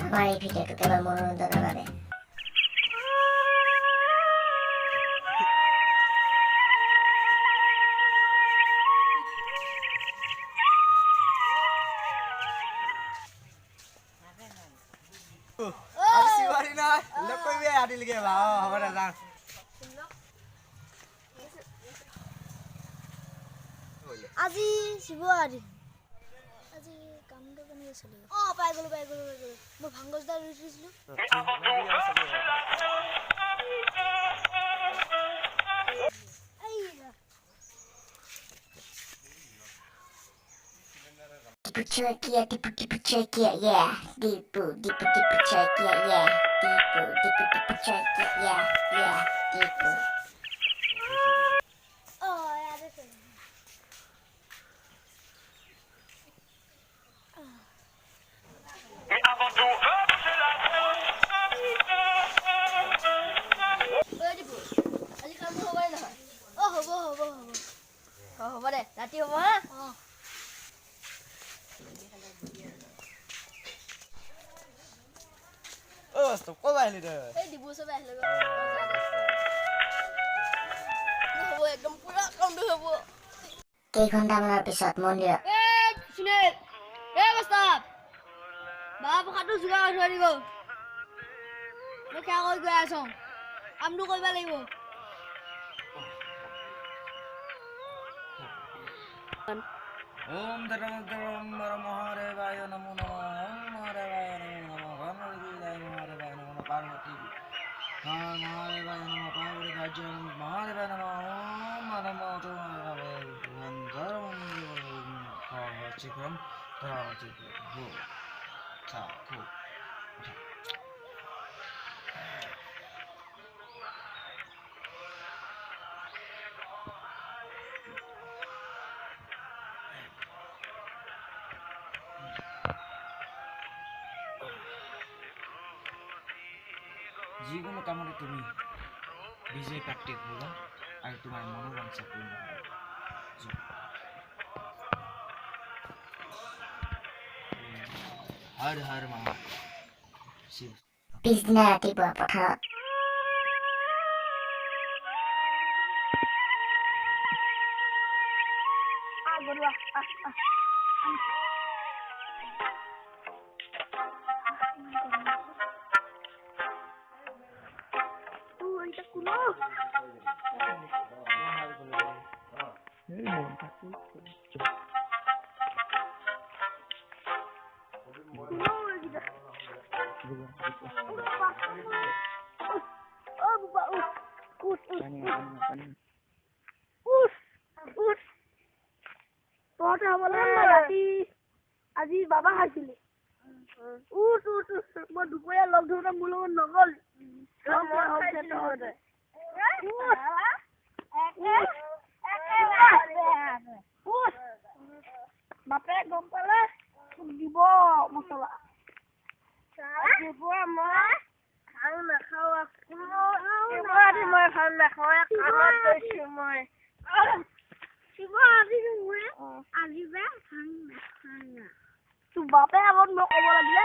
আমাৰ এই ভিডিঅ'টো কেৱল মনোৰঞ্জনৰ বাবে। আজি শিৱৰাত্ৰি আজি কামটো কেনেকৈ চলিব পাই গ'লো মই ভাংগছডাল ৰুই থৈছিলোঁ Dipu cekia, yeah. Dipu cekia, yeah. Dipu cekia, yeah. Dipu. ইয়াতে চলিব আজি কামটো হ'বই নহয় হ'ব দে ৰাতি হ'ব হা ক'ত আহিলি তই? এই ডিবু চবে আহিলে হ'ব একদম পুৰা কামটো হ'ব কেইঘণ্টামানৰ পিছত মন্দিৰত সুনীল বস্তাৱ বাবা প্ৰসাদটো যোগাৰ কৰি থৈ দিব মই সেয়া কৰি গৈ আছোঁ কামটো কৰিব লাগিব ओम धर्म महादेवाय नमो नमः ओम महादेवाय नमो नमः गणपतिदेवाय महादेवाय नमः पार्वती महादेवाय नमः पार्वती राज्य महादेवाय नमः ओम नमो যিকোনো কামতে তুমি বিজয় প্ৰাপ্তি কৰিবা আৰু তোমাৰ মনোবাঞ্ছা পূৰ্ণ হ'ব হৰ হৰ মহাদেৱ পিছদিনা ৰাতিপুৱা পথাৰত আজি বাবা খাইছিলে মই দুপৰীয়া লগ ধৰোতে মোৰ লগত নগ'ল বাপে গম পালে দিব মছলা মই খাওঁ নাখাওঁ মই খাওঁ নাখাওঁ মই তোৰ বাপে আগত মই ক'ব লাগিলে